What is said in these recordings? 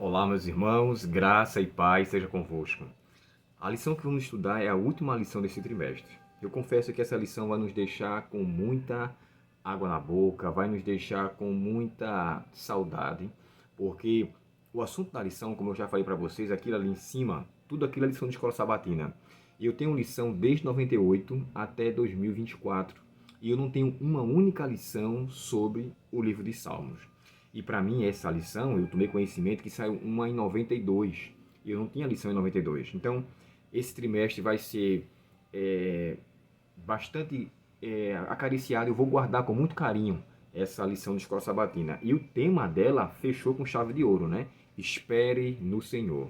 Olá, meus irmãos, graça e paz seja convosco. A lição que vamos estudar é a última lição desse trimestre. Eu confesso que essa lição vai nos deixar com muita água na boca, vai nos deixar com muita saudade, porque o assunto da lição, como eu já falei para vocês, aquilo ali em cima, tudo aquilo é lição de escola sabatina. E eu tenho lição desde 98 até 2024, e eu não tenho uma única lição sobre o livro de Salmos. E para mim, essa lição, eu tomei conhecimento que saiu uma em 92. E eu não tinha lição em 92. Então, esse trimestre vai ser bastante acariciado. Eu vou guardar com muito carinho essa lição de escola sabatina. E o tema dela fechou com chave de ouro, né? Espere no Senhor.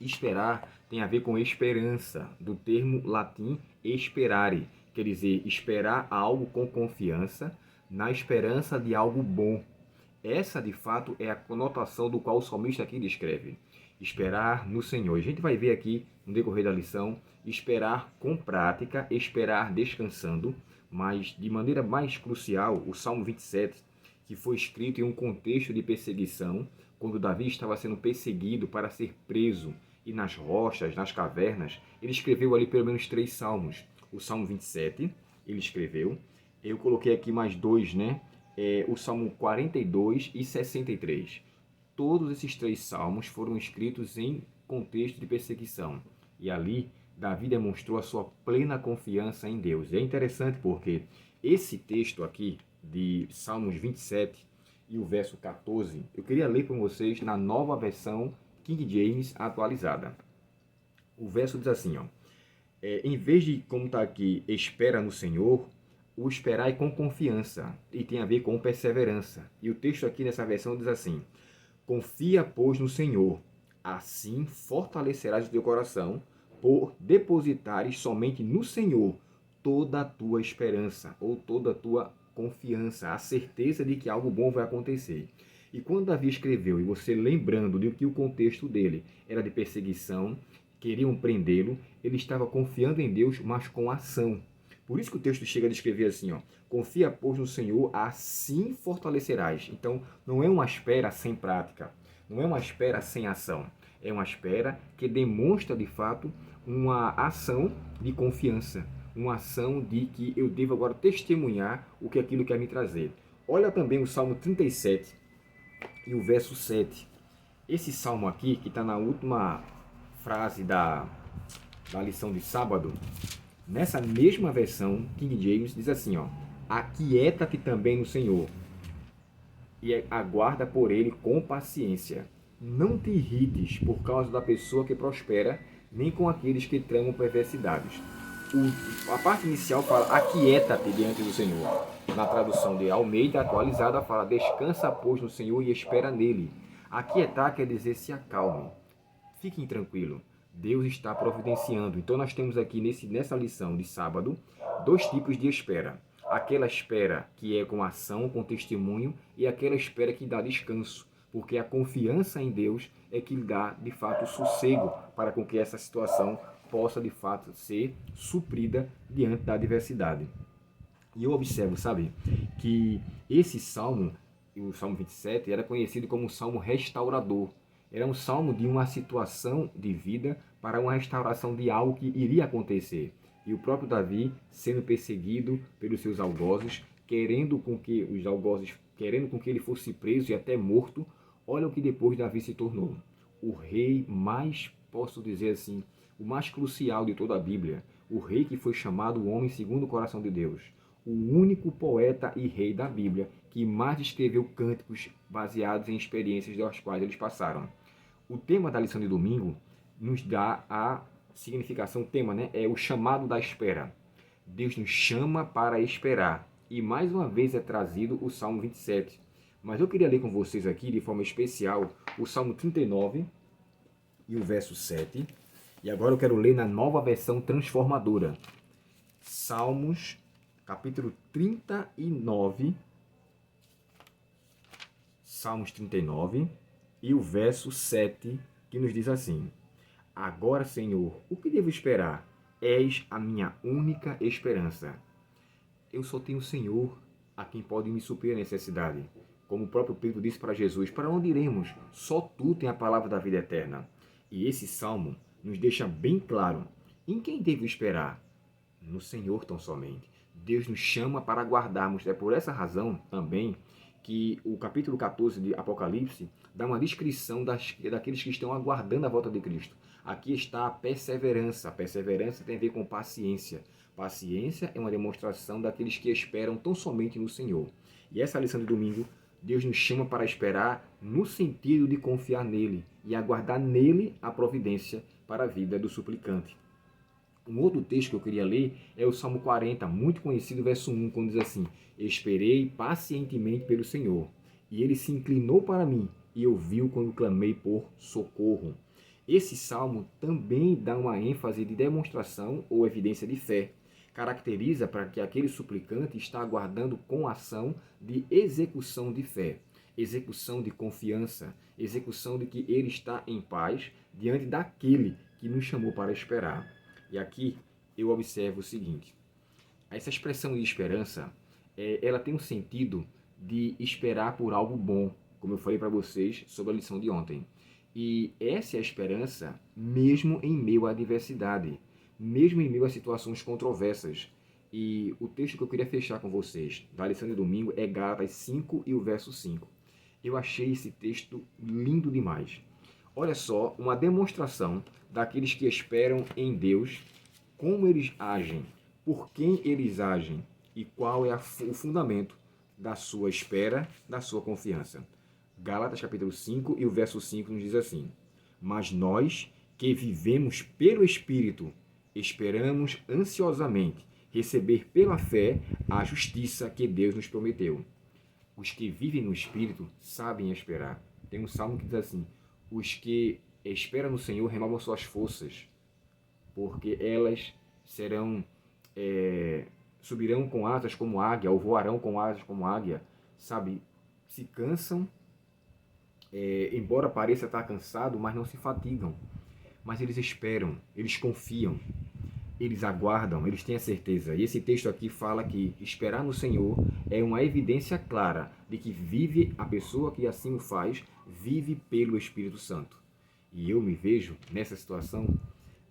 Esperar tem a ver com esperança, do termo latim esperare, quer dizer, esperar algo com confiança, na esperança de algo bom. Essa, de fato, é a conotação do qual o salmista aqui descreve. Esperar no Senhor. A gente vai ver aqui, no decorrer da lição, esperar com prática, esperar descansando, mas de maneira mais crucial, o Salmo 27, que foi escrito em um contexto de perseguição, quando Davi estava sendo perseguido para ser preso, e nas rochas, nas cavernas, ele escreveu ali pelo menos 3 salmos. O Salmo 27, ele escreveu. Eu coloquei aqui mais 2, né? O Salmo 42 e 63. Todos esses 3 salmos foram escritos em contexto de perseguição. E ali, Davi demonstrou a sua plena confiança em Deus. E é interessante porque esse texto aqui, de Salmos 27 e o verso 14, eu queria ler para vocês na nova versão King James atualizada. O verso diz assim, ó, em vez de, como está aqui, espera no Senhor, o esperar é com confiança e tem a ver com perseverança. E o texto aqui nessa versão diz assim, confia, pois, no Senhor, assim fortalecerás o teu coração, por depositares somente no Senhor toda a tua esperança ou toda a tua confiança, a certeza de que algo bom vai acontecer. E quando Davi escreveu, e você lembrando de que o contexto dele era de perseguição, queriam prendê-lo, ele estava confiando em Deus, mas com ação. Por isso que o texto chega a descrever assim, ó, confia, pois, no Senhor, assim fortalecerás. Então, não é uma espera sem prática, não é uma espera sem ação. É uma espera que demonstra, de fato, uma ação de confiança, uma ação de que eu devo agora testemunhar o que aquilo quer me trazer. Olha também o Salmo 37 e o verso 7. Esse salmo aqui, que está na última frase da lição de sábado, nessa mesma versão, King James diz assim, ó, aquieta-te também no Senhor e aguarda por ele com paciência. Não te irrites por causa da pessoa que prospera, nem com aqueles que tramam perversidades. A parte inicial fala, aquieta-te diante do Senhor. Na tradução de Almeida atualizada fala, descansa, pois, no Senhor e espera nele. Aquietar quer dizer se acalme. Fiquem tranquilos. Deus está providenciando. Então nós temos aqui nessa lição de sábado 2 tipos de espera. Aquela espera que é com ação, com testemunho, e aquela espera que dá descanso. Porque a confiança em Deus é que dá, de fato, sossego para com que essa situação possa, de fato, ser suprida diante da adversidade. E eu observo, sabe, que esse salmo, o Salmo 27, era conhecido como um salmo restaurador. Era um salmo de uma situação de vida para uma restauração de algo que iria acontecer. E o próprio Davi, sendo perseguido pelos seus algozes, querendo com que ele fosse preso e até morto, olha o que depois Davi se tornou. O rei mais, posso dizer assim, o mais crucial de toda a Bíblia. O rei que foi chamado o homem segundo o coração de Deus. O único poeta e rei da Bíblia que mais escreveu cânticos baseados em experiências das quais eles passaram. O tema da lição de domingo nos dá a significação, o tema, né? É o chamado da espera. Deus nos chama para esperar. E mais uma vez é trazido o Salmo 27. Mas eu queria ler com vocês aqui, de forma especial, o Salmo 39 e o verso 7. E agora eu quero ler na nova versão transformadora. Salmos, capítulo 39. Salmos 39 e o verso 7, que nos diz assim: agora, Senhor, o que devo esperar? És a minha única esperança. Eu só tenho o Senhor a quem pode me suprir a necessidade. Como o próprio Pedro disse para Jesus, para onde iremos? Só tu tem a palavra da vida eterna. E esse salmo nos deixa bem claro em quem devo esperar. No Senhor tão somente. Deus nos chama para aguardarmos. É por essa razão também que o capítulo 14 de Apocalipse dá uma descrição daqueles que estão aguardando a volta de Cristo. Aqui está a perseverança. A perseverança tem a ver com paciência. Paciência é uma demonstração daqueles que esperam tão somente no Senhor. E essa lição de domingo, Deus nos chama para esperar no sentido de confiar nele e aguardar nele a providência para a vida do suplicante. Um outro texto que eu queria ler é o Salmo 40, muito conhecido, verso 1, quando diz assim: Esperei pacientemente pelo Senhor, e ele se inclinou para mim e ouviu quando clamei por socorro. Esse salmo também dá uma ênfase de demonstração ou evidência de fé. Caracteriza para que aquele suplicante está aguardando com ação de execução de fé, execução de confiança, execução de que ele está em paz diante daquele que nos chamou para esperar. E aqui eu observo o seguinte: essa expressão de esperança, ela tem um sentido de esperar por algo bom, como eu falei para vocês sobre a lição de ontem. E essa é a esperança mesmo em meio à adversidade, mesmo em meio a situações controversas. E o texto que eu queria fechar com vocês da lição de domingo é Gálatas 5 e o verso 5. Eu achei esse texto lindo demais. Olha só, uma demonstração daqueles que esperam em Deus, como eles agem, por quem eles agem e qual é o fundamento da sua espera, da sua confiança. Gálatas capítulo 5 e o verso 5 nos diz assim: Mas nós que vivemos pelo Espírito, esperamos ansiosamente receber pela fé a justiça que Deus nos prometeu. Os que vivem no Espírito sabem esperar. Tem um salmo que diz assim: os que esperam no Senhor renovam suas forças, porque elas subirão com asas como águia, ou voarão com asas como águia, sabe? Se cansam, embora pareça estar cansado, mas não se fatigam. Mas eles esperam, eles confiam, eles aguardam, eles têm a certeza. E esse texto aqui fala que esperar no Senhor é uma evidência clara de que vive a pessoa que assim o faz, vive pelo Espírito Santo. E eu me vejo nessa situação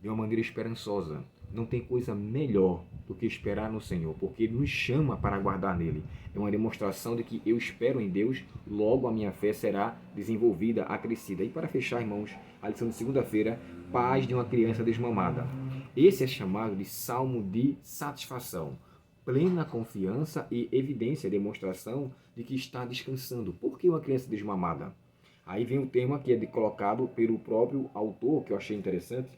de uma maneira esperançosa. Não tem coisa melhor do que esperar no Senhor, porque Ele nos chama para aguardar nele. É uma demonstração de que eu espero em Deus, logo a minha fé será desenvolvida, acrescida. E para fechar, irmãos, a lição de segunda-feira, paz de uma criança desmamada. Esse é chamado de salmo de satisfação, plena confiança e evidência, demonstração de que está descansando. Por que uma criança desmamada? Aí vem o tema que é colocado pelo próprio autor, que eu achei interessante,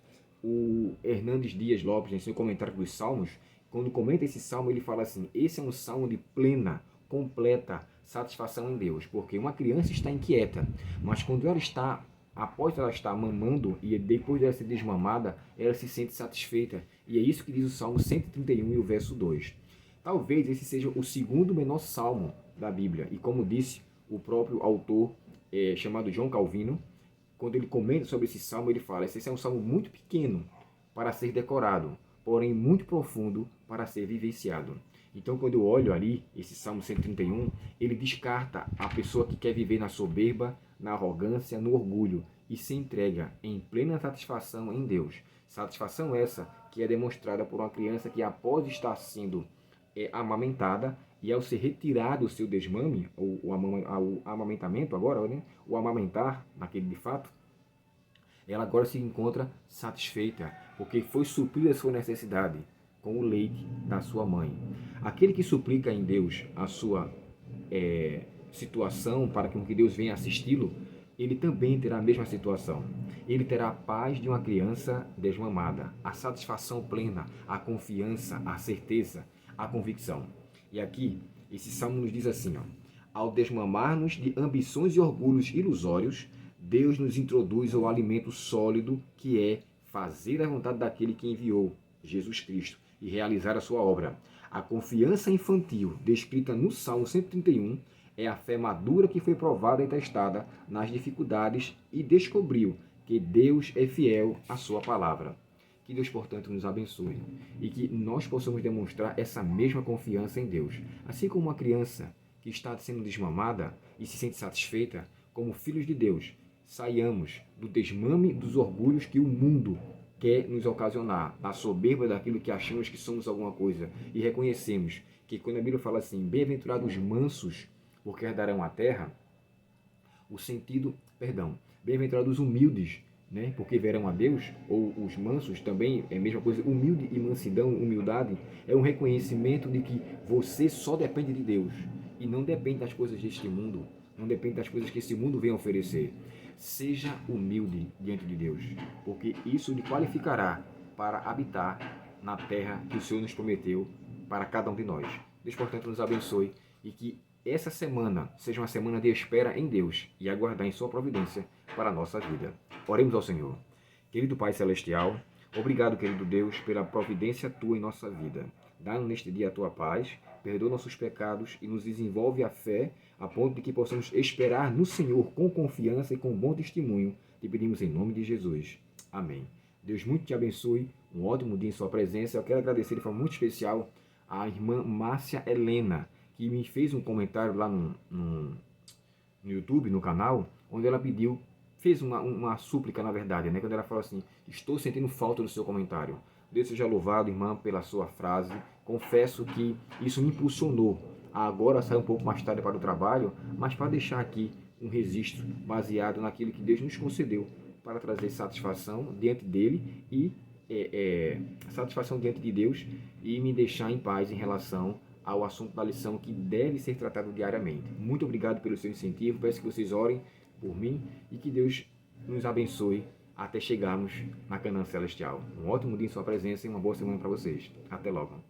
o Hernandes Dias Lopes, em seu comentário dos Salmos. Quando comenta esse salmo, ele fala assim: esse é um salmo de plena, completa satisfação em Deus, porque uma criança está inquieta, mas quando ela está, após ela estar mamando e depois dela ser desmamada, ela se sente satisfeita. E é isso que diz o Salmo 131 e o verso 2. Talvez esse seja o segundo menor salmo da Bíblia, e como disse o próprio autor, chamado John Calvino, quando ele comenta sobre esse salmo, ele fala: esse é um salmo muito pequeno para ser decorado, porém muito profundo para ser vivenciado. Então, quando eu olho ali esse Salmo 131, ele descarta a pessoa que quer viver na soberba, na arrogância, no orgulho, e se entrega em plena satisfação em Deus. Satisfação essa que é demonstrada por uma criança que, após estar sendo amamentada, e ao ser retirado o seu desmame, o amamentamento agora, né? O amamentar, naquele de fato, ela agora se encontra satisfeita, porque foi suprida a sua necessidade com o leite da sua mãe. Aquele que suplica em Deus a sua situação para que Deus venha assisti-lo, ele também terá a mesma situação. Ele terá a paz de uma criança desmamada, a satisfação plena, a confiança, a certeza, a convicção. E aqui, esse salmo nos diz assim: ao desmamar-nos de ambições e orgulhos ilusórios, Deus nos introduz ao alimento sólido, que é fazer a vontade daquele que enviou, Jesus Cristo, e realizar a sua obra. A confiança infantil, descrita no Salmo 131, é a fé madura que foi provada e testada nas dificuldades e descobriu que Deus é fiel à sua palavra. Que Deus, portanto, nos abençoe e que nós possamos demonstrar essa mesma confiança em Deus. Assim como uma criança que está sendo desmamada e se sente satisfeita, como filhos de Deus, saiamos do desmame dos orgulhos que o mundo quer nos ocasionar, da soberba daquilo que achamos que somos alguma coisa, e reconhecemos que quando a Bíblia fala assim, bem-aventurados os mansos, porque herdarão a terra, o sentido, bem-aventurados os humildes, né? Porque verão a Deus, ou os mansos também, é a mesma coisa, humilde e mansidão, humildade, é um reconhecimento de que você só depende de Deus, e não depende das coisas deste mundo, não depende das coisas que esse mundo vem oferecer. Seja humilde diante de Deus, porque isso lhe qualificará para habitar na terra que o Senhor nos prometeu para cada um de nós. Deus, portanto, nos abençoe e que essa semana seja uma semana de espera em Deus e aguardar em sua providência para a nossa vida. Oremos ao Senhor. Querido Pai Celestial, obrigado, querido Deus, pela providência tua em nossa vida. Dá-nos neste dia a tua paz, perdoa nossos pecados e nos desenvolve a fé a ponto de que possamos esperar no Senhor com confiança e com bom testemunho. Te pedimos em nome de Jesus. Amém. Deus muito te abençoe, um ótimo dia em sua presença. Eu quero agradecer de forma muito especial à irmã Márcia Helena, que me fez um comentário lá no YouTube, no canal, onde ela fez uma súplica, na verdade, né? Quando ela falou assim, estou sentindo falta do seu comentário. Deus seja louvado, irmã, pela sua frase. Confesso que isso me impulsionou a agora sair um pouco mais tarde para o trabalho, mas para deixar aqui um registro baseado naquilo que Deus nos concedeu para trazer satisfação diante dele e satisfação diante de Deus e me deixar em paz em relação ao assunto da lição que deve ser tratado diariamente. Muito obrigado pelo seu incentivo, peço que vocês orem por mim e que Deus nos abençoe até chegarmos na Canaã Celestial. Um ótimo dia em sua presença e uma boa semana para vocês. Até logo.